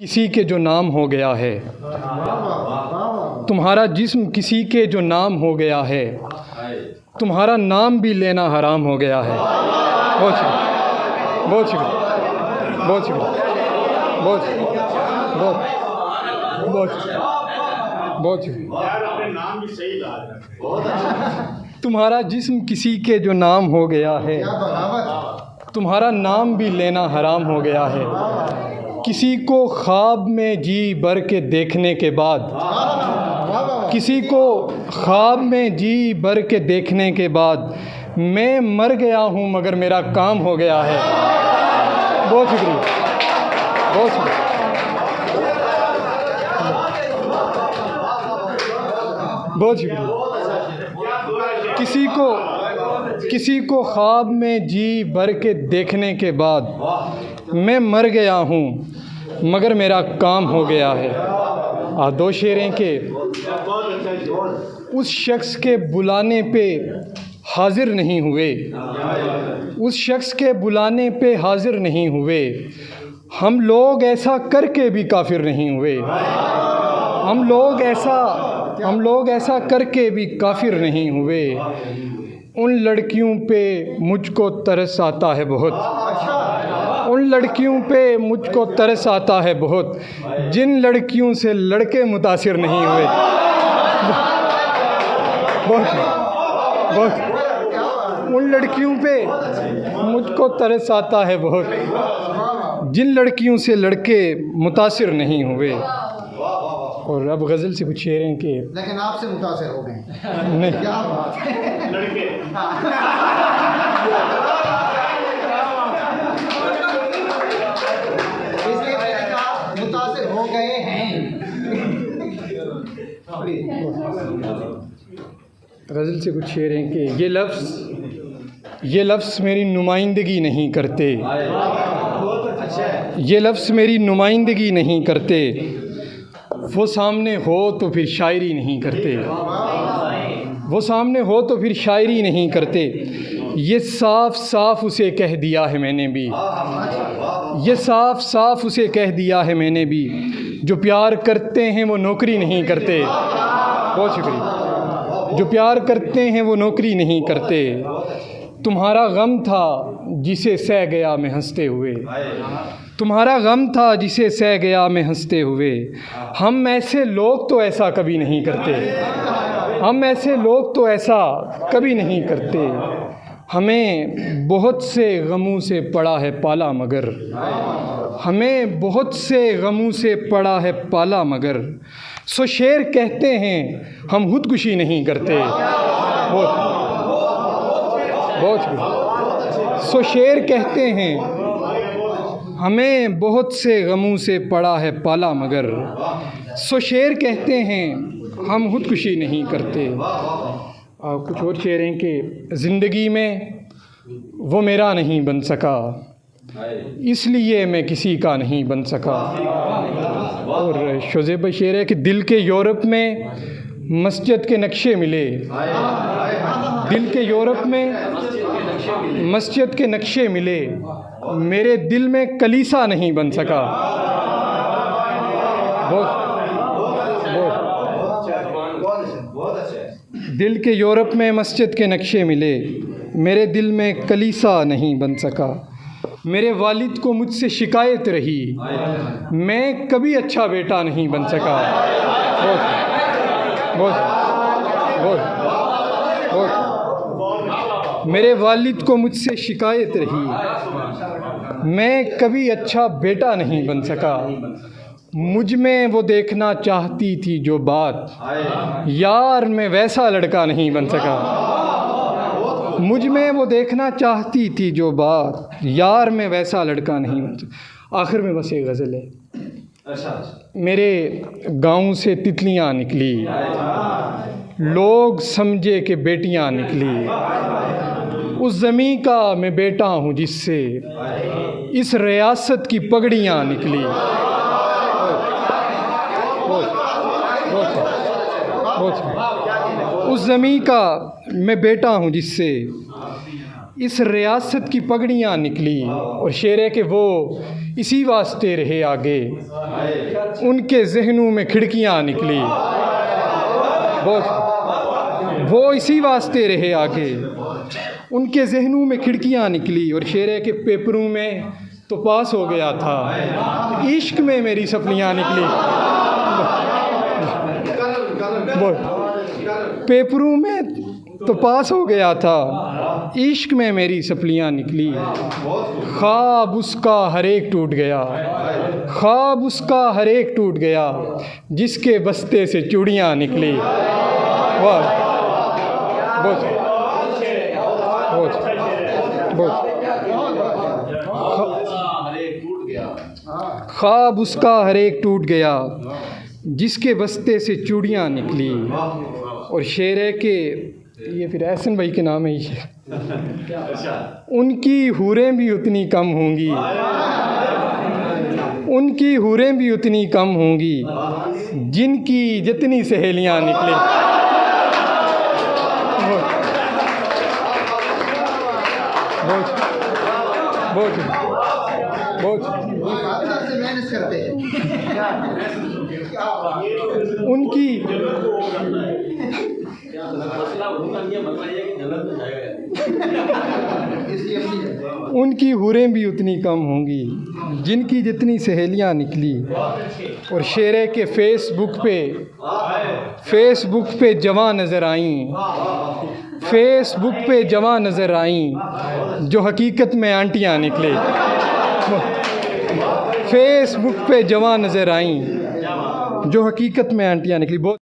किसी के जो नाम हो गया है, तुम्हारा जिस्म किसी के जो नाम हो गया है, तुम्हारा नाम भी लेना हराम हो गया है। बहुत शुक्रिया, बहुत शुक्रिया, बहुत शुक्रिया, बहुत बहुत बहुत बहुत शुक्रिया। तुम्हारा जिस्म किसी के जो नाम हो गया है, तुम्हारा नाम भी लेना हराम हो गया है। किसी को ख्वाब में जी भर के देखने के बाद, किसी को ख्वाब में जी भर के देखने के बाद मैं मर गया हूँ मगर मेरा काम हो गया है। बहुत शुक्रिया, बहुत शुक्रिया। बहुत शुक्रिया। किसी को ख्वाब में जी भर के देखने के बाद मैं मर गया हूँ मगर मेरा काम हो गया है। दो शेरें के उस शख्स के बुलाने पे हाजिर नहीं हुए, उस शख्स के बुलाने पे हाजिर नहीं हुए। हम लोग ऐसा करके भी काफिर नहीं हुए, हम लोग ऐसा करके भी काफिर नहीं हुए। उन लड़कियों पे मुझको तरस आता है बहुत, उन लड़कियों पे मुझको तरस आता है बहुत, जिन लड़कियों से लड़के मुतासिर नहीं हुए। बहुत उन लड़कियों पे मुझको तरस आता है बहुत, जिन लड़कियों से लड़के मुतासिर नहीं हुए। और अब गज़ल से कुछ शेर हैं कि लेकिन आपसे मुतासिर हो गए। नहीं, क्या बात है लड़के। इसलिए मैंने कहा मुतासिर हो गए हैं। गज़ल से कुछ शेर हैं कि ये लफ्ज़ मेरी नुमाइंदगी नहीं करते, ये लफ्ज़ मेरी नुमाइंदगी नहीं करते। वो सामने हो तो फिर शायरी नहीं करते, वो सामने हो तो फिर शायरी नहीं करते। ये साफ साफ उसे कह दिया है मैंने भी, ये साफ साफ उसे कह दिया है मैंने भी। जो प्यार करते हैं वो नौकरी नहीं करते। बहुत शुक्रिया। जो प्यार करते हैं वो नौकरी नहीं करते। तुम्हारा गम था जिसे सह गया मैं हंसते हुए, तुम्हारा गम था जिसे सह गया मैं हंसते हुए। हम ऐसे लोग तो ऐसा कभी नहीं करते, हम ऐसे लोग तो ऐसा कभी नहीं करते। हमें बहुत से गमों से पड़ा है पाला मगर, हमें बहुत से गमों से पड़ा है पाला मगर। सो शेर कहते हैं हम खुदकुशी नहीं करते। बहुत सो शेर कहते हैं हमें बहुत से गमों से पड़ा है पाला मगर। सो शेर कहते हैं हम खुदकुशी नहीं करते। कुछ और शेर हैं कि ज़िंदगी में वो मेरा नहीं बन सका, इसलिए मैं किसी का नहीं बन सका। और शुज़ैब शेर है कि दिल के यूरोप में मस्जिद के नक्शे मिले, दिल के यूरोप में मस्जिद के नक्शे मिले, मेरे दिल में कलीसा नहीं बन सका। दिल के यूरोप में मस्जिद के नक्शे मिले, मेरे दिल में कलीसा नहीं बन सका। मेरे वालिद को मुझसे शिकायत रही, मैं कभी अच्छा बेटा नहीं बन सका। मेरे वालिद को मुझसे शिकायत रही, मैं कभी अच्छा बेटा नहीं बन सका। मुझ में वो देखना चाहती थी जो बात, यार मैं वैसा लड़का नहीं बन सका। मुझ में वो देखना चाहती थी जो बात, यार मैं वैसा लड़का नहीं बन सका। आखिर में बस एक गज़ल है। मेरे गांव से तितलियां निकली, लोग समझे कि बेटियां निकली। उस ज़मीं का मैं बेटा हूँ जिससे इस रियासत की पगड़ियाँ निकली। उस ज़मीं का मैं बेटा हूँ जिससे इस रियासत की पगड़ियाँ निकली। और शेर है कि वो इसी वास्ते रहे आगे, उनके जहनों में खिड़कियाँ निकली। वो इसी वास्ते रहे आगे, उनके जहनों में खिड़कियाँ निकली। और शेर है कि पेपरों में तो पास हो गया था, इश्क में मेरी सपलियाँ निकली। पेपरों में तो पास हो गया था, इश्क में मेरी सपलियाँ निकली। ख्वाब उसका हर एक टूट गया, ख्वाब उसका हर एक टूट गया, जिसके बस्ते से चूड़ियाँ निकली। वाह, बहुत ख्वाब उसका हर एक टूट गया, जिसके बस्ते से चूड़ियाँ निकली। और शेर है कि ये फिर एहसन भाई के नाम है ये, उनकी हूरें भी उतनी कम होंगी, उनकी हूरें भी उतनी कम होंगी, जिनकी जितनी सहेलियाँ निकली। बहुत से मेहनत करते हैं। उनकी उनकी हूरें भी उतनी कम होंगी, जिनकी जितनी सहेलियाँ निकली। और शेरे के फेसबुक पे जवां नज़र आईं, फेसबुक पे जवां नज़र आईं, जो हकीकत में आंटियाँ निकले। फेसबुक पे जवां नज़र आईं, जो हकीकत में आंटियाँ निकली। बहुत